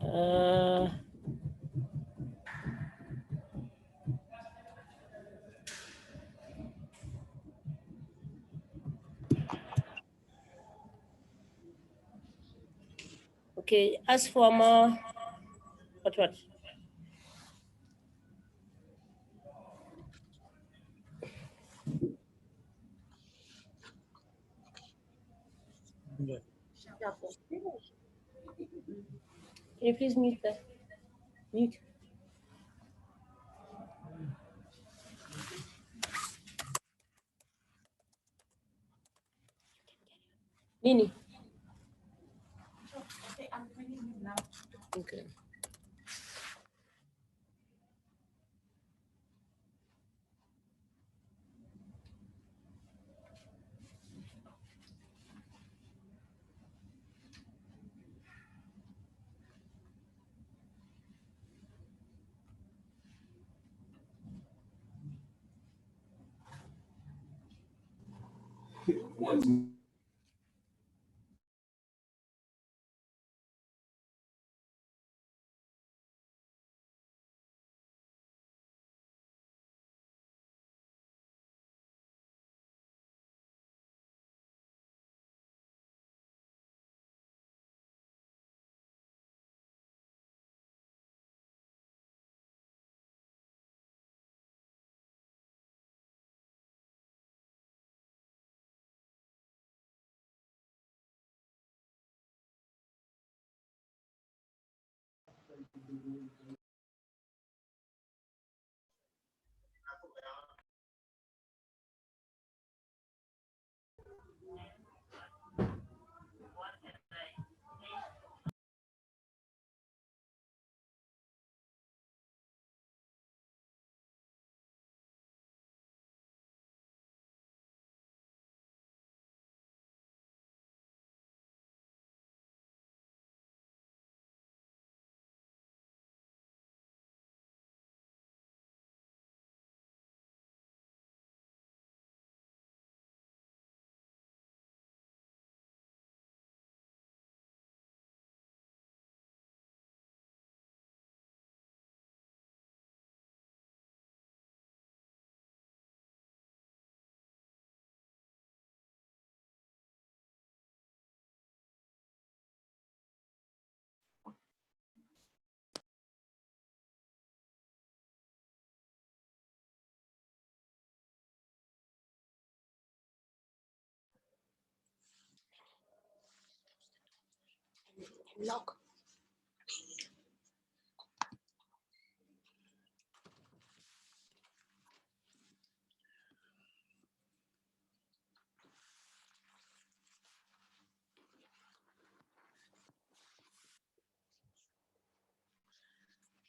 Okay, as for more, what? Yeah. Can you please mute that? Mute. Nini? Okay. Lock.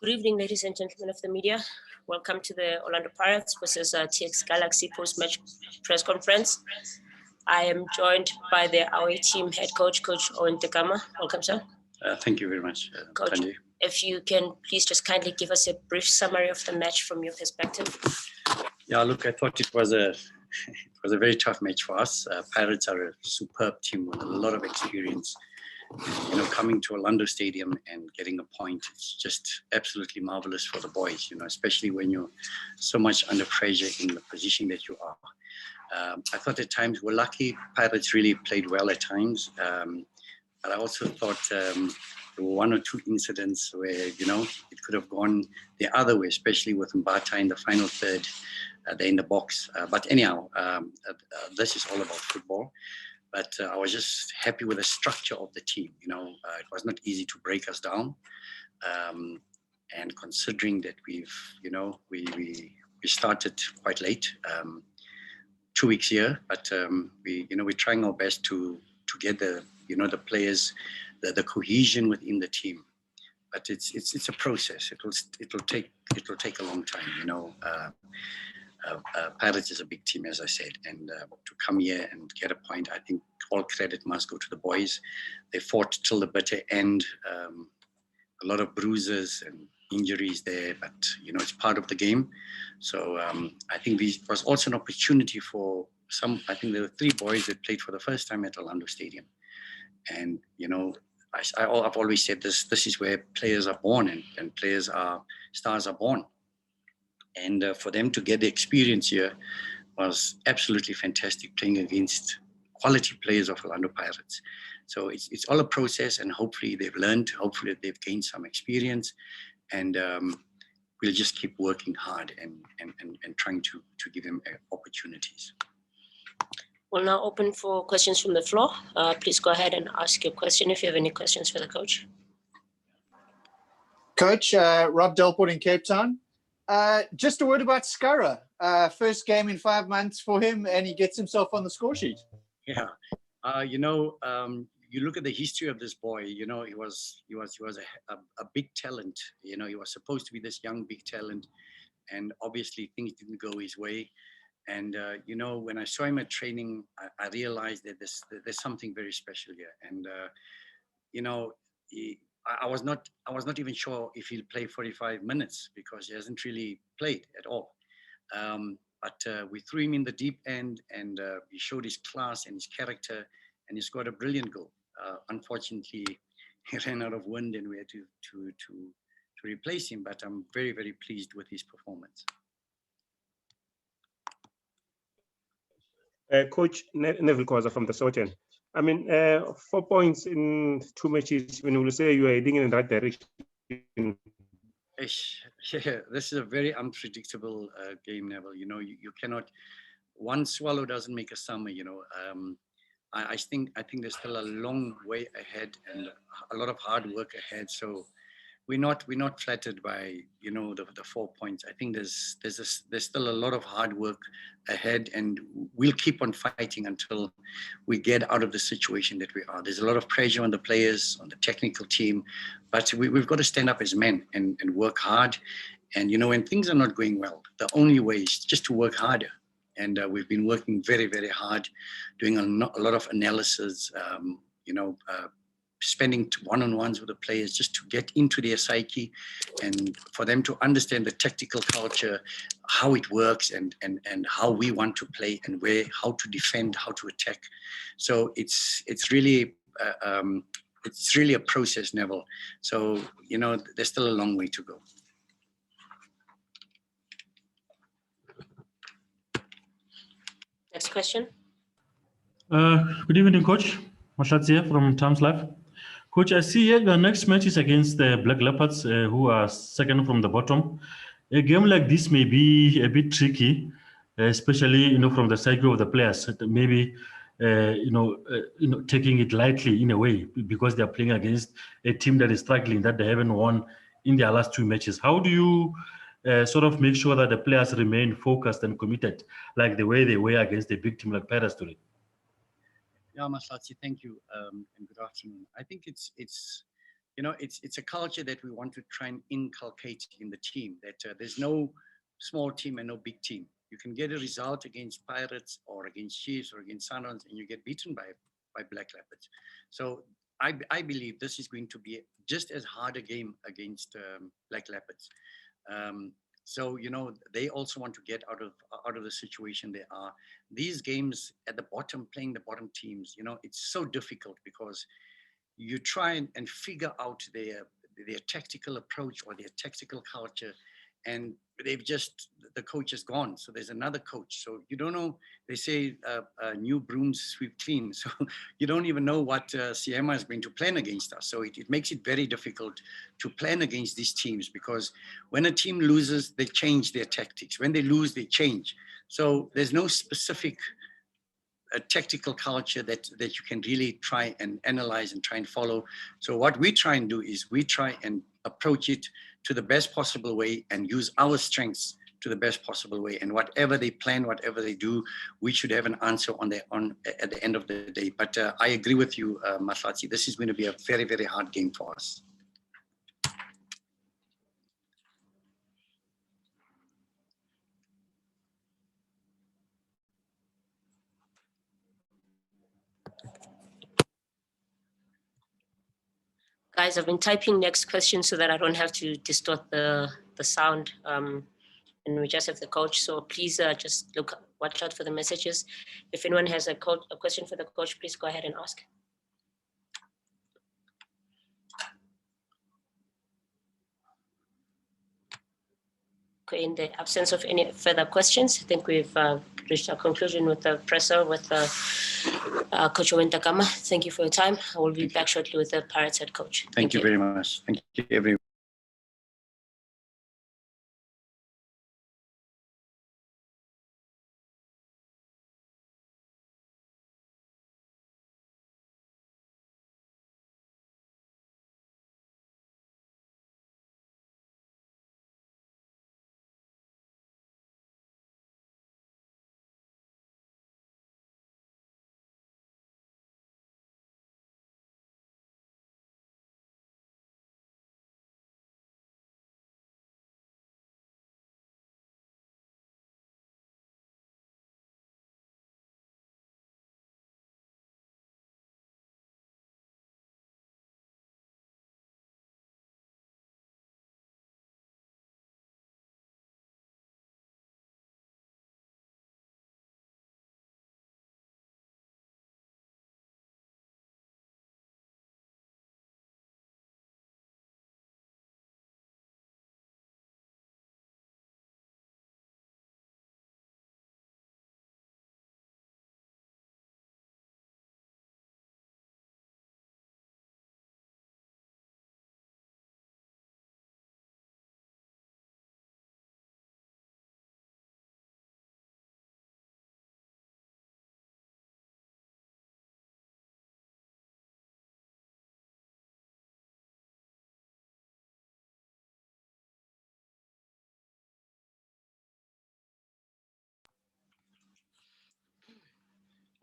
Good evening, ladies and gentlemen of the media. Welcome to the Orlando Pirates versus TX Galaxy post-match press conference. I am joined by the away team head coach, Coach Owen Tekama. Welcome, sir. Thank you very much, Coach. Tandy. If you can please just kindly give us a brief summary of the match from your perspective. Yeah, look, I thought it was a very tough match for us. Pirates are a superb team with a lot of experience. You know, coming to Orlando Stadium and getting a point, it's just absolutely marvelous for the boys, you know, especially when you're so much under pressure in the position that you are. I thought at times we're lucky. Pirates really played well at times. But I also thought there were one or two incidents where, you know, it could have gone the other way, especially with Mbata in the final third, there in the box. But anyhow, this is all about football. But I was just happy with the structure of the team. You know, it was not easy to break us down. And considering that we've, you know, we started quite late, 2 weeks here, but we're trying our best to get the, you know, the players, the cohesion within the team. But it's a process. It'll take a long time. You know, Pirates is a big team, as I said, and to come here and get a point, I think all credit must go to the boys. They fought till the bitter end. A lot of bruises and injuries there, but you know, it's part of the game. So I think this was also an opportunity for some. I think there were 3 boys that played for the first time at Orlando Stadium, and you know, I've always said this is where players are born and stars are born. And for them to get the experience here was absolutely fantastic, playing against quality players of Orlando Pirates. So it's all a process, and hopefully they've learned, hopefully they've gained some experience, and we'll just keep working hard and trying to give them opportunities. We'll now open for questions from the floor. Please go ahead and ask your question if you have any questions for the coach. Coach, Rob Delport in Cape Town. Just a word about Scarra. First game in 5 months for him, and he gets himself on the score sheet. Yeah, you look at the history of this boy. He was a big talent. He was supposed to be this young big talent, and obviously things didn't go his way. And when I saw him at training, I realized that there's something very special here. And I was not even sure if he'll play 45 minutes because he hasn't really played at all. But we threw him in the deep end, and he showed his class and his character, and he scored a brilliant goal. Unfortunately, he ran out of wind, and we had to replace him. But I'm very, very pleased with his performance. Coach Neville Khoza from the Southern. I mean, 4 points in 2 matches, when you will say you are heading in the right direction. Yeah, this is a very unpredictable game, Neville. You cannot, one swallow doesn't make a summer, I think there's still a long way ahead and a lot of hard work ahead. So we're not flattered by the 4 points. I think there's still a lot of hard work ahead, and we'll keep on fighting until we get out of the situation that we are. There's a lot of pressure on the players, on the technical team, but we've got to stand up as men and work hard. And when things are not going well, the only way is just to work harder. And we've been working very, very hard, doing a lot of analysis, spending one-on-ones with the players just to get into their psyche and for them to understand the tactical culture, how it works and how we want to play and how to defend, how to attack. So it's really a process, Neville. So, there's still a long way to go. Next question. Good evening, Coach. Mahlatsi here from Times Live. Coach, I see here your next match is against the Black Leopards, who are second from the bottom. A game like this may be a bit tricky, especially from the psyche of the players. Maybe taking it lightly in a way because they are playing against a team that is struggling, that they haven't won in their last 2 matches. How do you sort of make sure that the players remain focused and committed, like the way they were against a big team like Pirates today? Yeah, Mahlatsi, thank you, and good afternoon. I think it's a culture that we want to try and inculcate in the team, that there's no small team and no big team. You can get a result against Pirates or against Chiefs or against Sundowns, and you get beaten by Black Leopards. So I believe this is going to be just as hard a game against Black Leopards. So they also want to get out of the situation they are. These games at the bottom, playing the bottom teams, it's so difficult because you try and figure out their tactical approach or their tactical culture, and the coach is gone. So there's another coach. So you don't know. They say new brooms sweep clean. So you don't even know what Siema is going to plan against us. So it makes it very difficult to plan against these teams, because when a team loses, they change their tactics. When they lose, they change. So there's no specific tactical culture that you can really try and analyze and try and follow. So what we try and do is we try and approach it to the best possible way and use our strengths to the best possible way. And whatever they plan, whatever they do, we should have an answer at the end of the day. But I agree with you, Mahlatsi. This is going to be a very, very hard game for us. Guys, I've been typing next question so that I don't have to distort the sound, and we just have the coach. So please just watch out for the messages. If anyone has a question for the coach, please go ahead and ask. in the absence of any further questions, I think we've reached a conclusion with the presser with Coach Owen Takama. Thank you for your time. I will be back shortly with the Pirates head coach. Thank you very much. Thank you, everyone.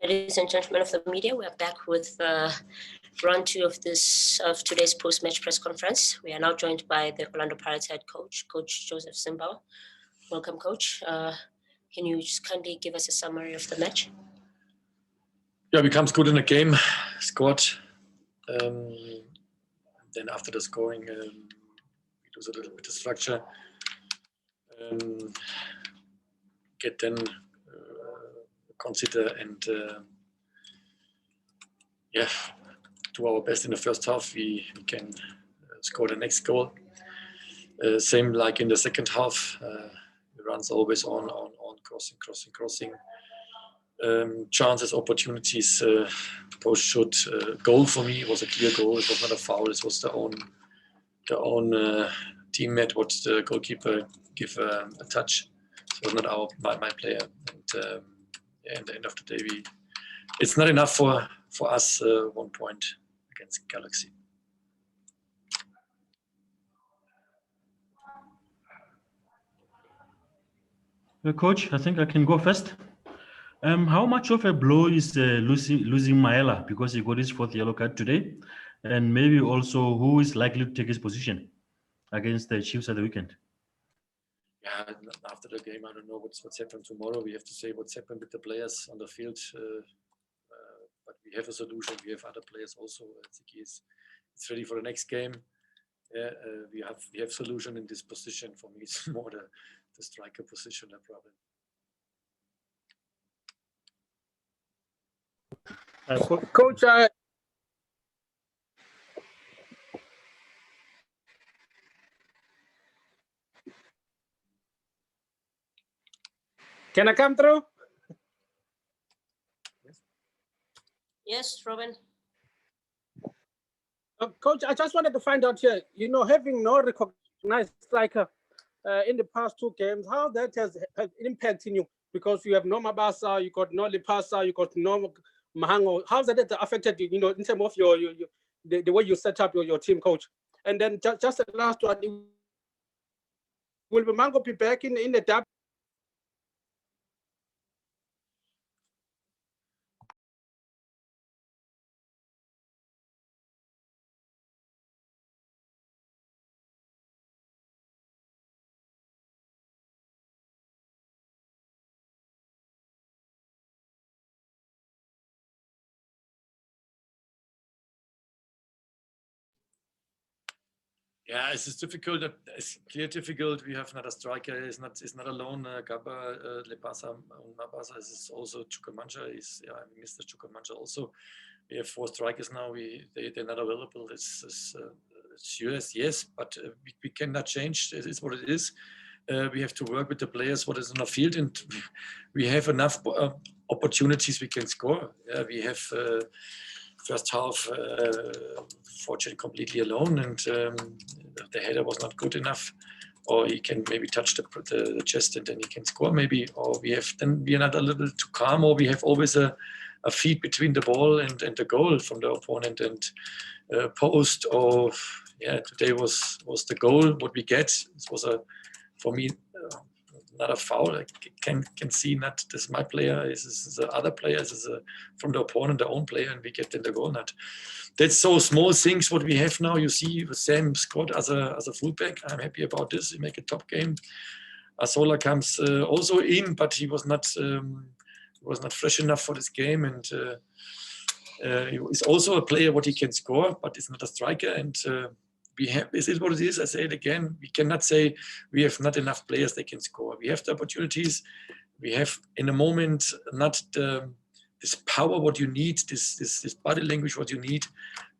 Ladies and gentlemen of the media, we are back with round two of today's post-match press conference. We are now joined by the Orlando Pirates head coach, Coach Joseph Simbawa. Welcome, Coach. Can you just kindly give us a summary of the match? Yeah, we comes good in the game, scored. Then after the scoring, we lose a little bit of structure. Get then consider and do our best in the first half. We can score the next goal. Same like in the second half. It runs always on crossing. Chances, opportunities, post shoot, goal for me. It was a clear goal. It was not a foul. It was the own teammate. What the goalkeeper give a touch. It was not my player. And at the end of the day, it's not enough for us. 1 point against Galaxy. Coach, I think I can go first. How much of a blow is losing Maela because he got his 4th yellow card today? And maybe also who is likely to take his position against the Chiefs at the weekend? Yeah, after the game, I don't know what's happened tomorrow. We have to say what's happened with the players on the field. But we have a solution. We have other players also. Ziki is ready for the next game. Yeah, we have solution in this position. For me, it's more the striker position a problem. Coach, can I come through? Yes, Robin. Coach, I just wanted to find out here, having no recognized striker in the past 2 games, how that has impacted you, because you have no Mabasa, you got no Lipasa, you got no Mahango. How's that affected you, in terms of the way you set up your team, Coach? And then just the last one, will Mahango be back in the derby? Yeah, it's difficult. It's clear difficult. We have not a striker. It's not alone. Gaba, Lepasa, Mabasa is also Chukwuemeka. Mr. Chukwuemeka also. We have 4 strikers now. They're not available. It's US, yes, but we cannot change. It is what it is. We have to work with the players what is on the field, and we have enough opportunities we can score. We have first half Fortune completely alone, and the header was not good enough, or he can maybe touch the chest and then he can score maybe, or we are not a little too calm, or we have always a feed between the ball and the goal from the opponent, and post, or today was the goal what we get. This was for me not a foul. I can see not this my player, is the other player, is from the opponent, the own player, and we get in the goal net. That's so small things what we have now. You see Sam scored as a fullback. I'm happy about this. He make a top game. Asola comes also in, but he was not fresh enough for this game, and he's also a player what he can score, but he's not a striker. And we have, this is what it is. I say it again. We cannot say we have not enough players that can score. We have the opportunities. We have in a moment not this power what you need, this body language what you need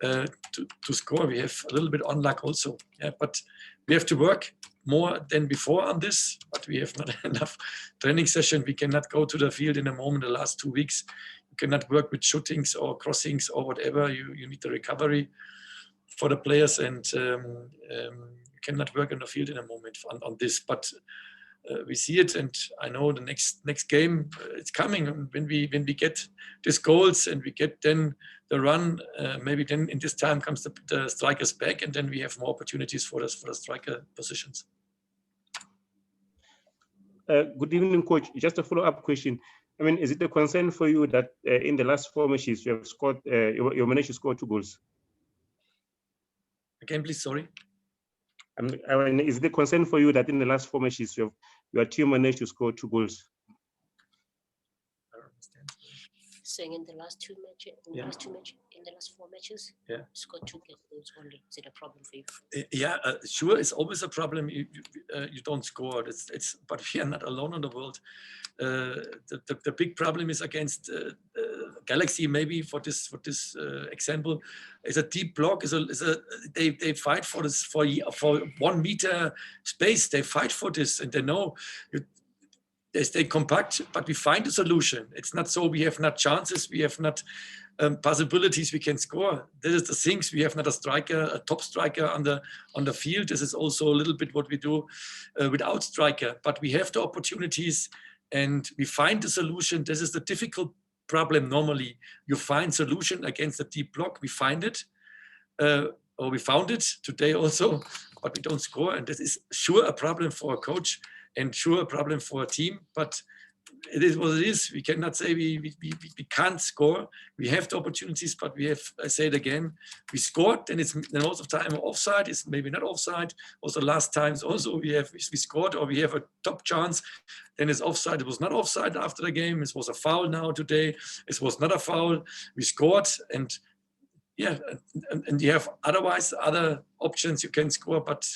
to score. We have a little bit on luck also. Yeah, but we have to work more than before on this. But we have not enough training session. We cannot go to the field in a moment. The last 2 weeks, you cannot work with shootings or crossings or whatever. You need the recovery for the players, and you cannot work on the field in a moment on this. But we see it, and I know the next game it's coming. And when we get these goals and we get then the run, maybe then in this time comes the strikers back, and then we have more opportunities for the striker positions. Good evening, coach. Just a follow-up question. I mean, is it a concern for you that in the last 4 matches you have scored, you managed to score 2 goals? Again, please, sorry. I mean, is it a concern for you that in the last 4 matches your team managed to score 2 goals? I don't understand. Saying in the last 2 matches, in the last 4 matches, scored 2 goals only. Is it a problem for you? Yeah, sure. It's always a problem. You don't score. But we are not alone in the world. The big problem is against Galaxy. Maybe for this example, is a deep block. They fight for this for 1 meter space. They fight for this, and they know. They stay compact, but we find a solution. It's not so we have not chances, we have not possibilities we can score. This is the things. We have not a top striker on the field. This is also a little bit what we do without striker, but we have the opportunities and we find the solution. This is the difficult problem. Normally you find solution against a deep block. We find it, or we found it today also, but we don't score. And this is sure a problem for a coach, and sure a problem for a team, but it is what it is. We cannot say we can't score. We have the opportunities, but we have, I say it again, we scored, then most of the time offside, it's maybe not offside. Also last times also we scored, or we have a top chance, then it's offside. It was not offside after the game. It was a foul now today. It was not a foul. We scored, and yeah, and you have otherwise other options you can score, but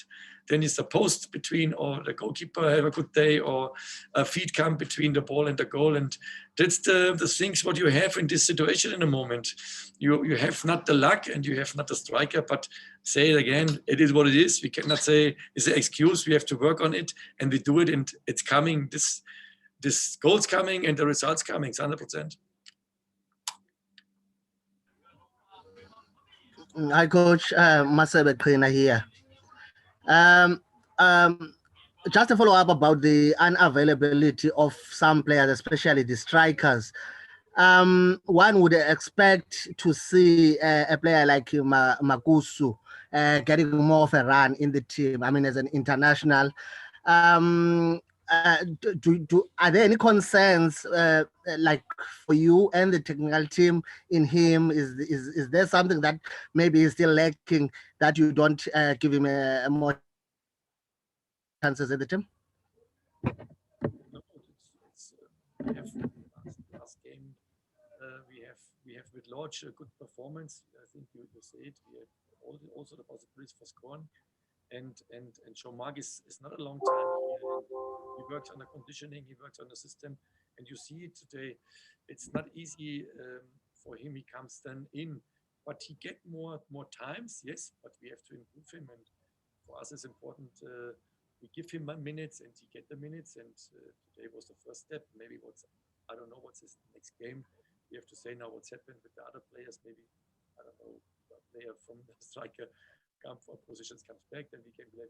then it's a post between, or the goalkeeper have a good day, or a feed come between the ball and the goal. And that's the things what you have in this situation in the moment. You have not the luck and you have not the striker, but say it again, it is what it is. We cannot say it's an excuse. We have to work on it, and we do it, and it's coming. This goal's coming and the results coming. It's 100%. Hi, Coach. Masebe Qhina here. Just a follow up about the unavailability of some players, especially the strikers. One would expect to see a player like Makusu getting more of a run in the team. I mean, as an international. Are there any concerns like for you and the technical team in him? Is there something that maybe is still lacking that you don't give him more chances at the team? No, we have last game. We have with Lodge a good performance. I think you say it. We have also the possibilities for scoring. And Jean-Marc is not a long time here. He works on the conditioning, he works on the system, and you see it today. It's not easy for him. He comes then in, but he get more times, yes. But we have to improve him, and for us it's important give him minutes and he get the minutes. And today was the first step. Maybe I don't know what's his next game. We have to say now what's happened with the other players. Maybe, I don't know, a player from the striker positions comes back, then we can play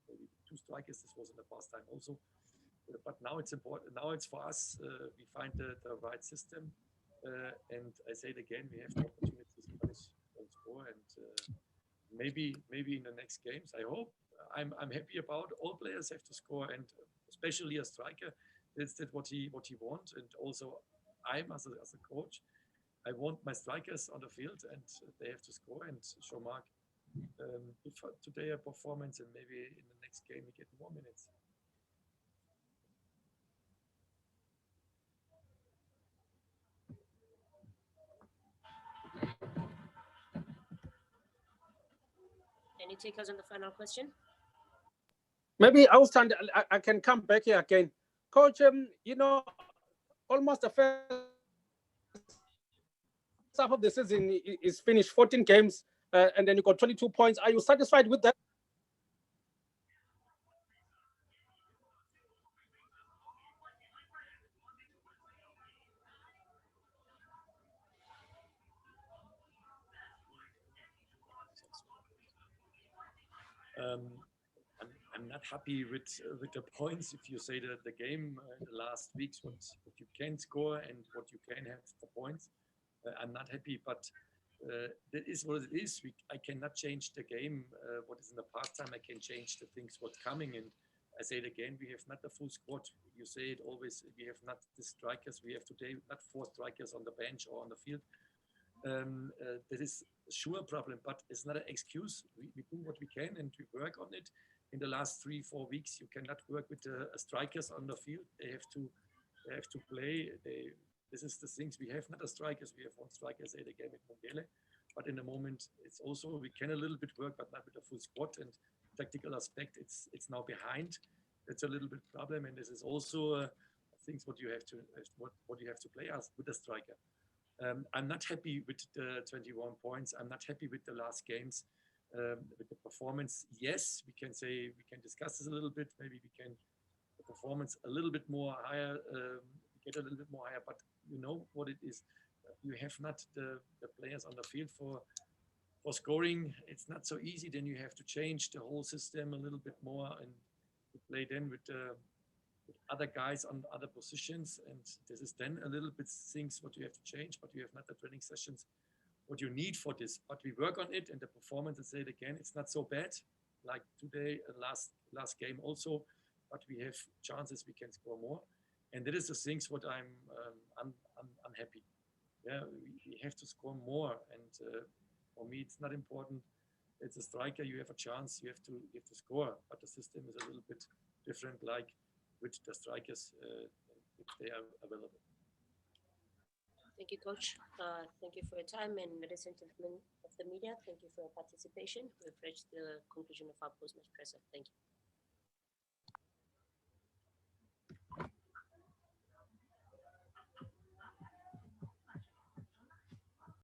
maybe 2 strikers. This was in the past time also. But now it's important. Now it's for us. We find the right system. And I say it again, we have the opportunities to score. And maybe in the next games, I hope. I'm happy about all players have to score, and especially a striker. That's what he wants. And also, I'm as a coach, I want my strikers on the field, and they have to score. And Jean-Marc, give today a performance, and maybe in the next game we get more minutes. Any takers on the final question? Maybe I can come back here again. Coach, you know, almost the first half of the season is finished, 14 games, and then you got 22 points. Are you satisfied with that? I'm not happy with the points. If you say that the game the last weeks, what you can score and what you can have the points, I'm not happy. But that is what it is. I cannot change the game. What is in the pastime, I can change the things what's coming. And I say it again, we have not the full squad. You say it always. We have not the strikers. We have today not 4 strikers on the bench or on the field. That is sure a problem, but it's not an excuse. We do what we can and we work on it. In the last 3-4 weeks, you cannot work with the strikers on the field. They have to play. This is the things we have. Not a strikers. We have 1 striker, say it again, with Mongele. But in the moment, it's also we can a little bit work, but not with a full squad. And tactical aspect, it's now behind. It's a little bit problem, and this is also things what you have to play as with a striker. I'm not happy with the 21 points. I'm not happy with the last games, with the performance. Yes, we can say, we can discuss this a little bit. Maybe we can, the performance a little bit more higher, get a little bit more higher, but you know what it is. You have not the players on the field for scoring. It's not so easy. Then you have to change the whole system a little bit more and to play then with other guys on other positions, and this is then a little bit things what you have to change, but you have not the training sessions what you need for this. But we work on it, and the performance, I say it again, it's not so bad like today, last game also, but we have chances we can score more, and that is the things what I'm unhappy. Yeah, we have to score more, and for me it's not important. It's a striker, you have a chance, you have to score, but the system is a little bit different, like with the strikers, if they are available. Thank you, Coach. Thank you for your time, and ladies and gentlemen of the media, thank you for your participation. We've reached the conclusion of our post-match presser. Thank you.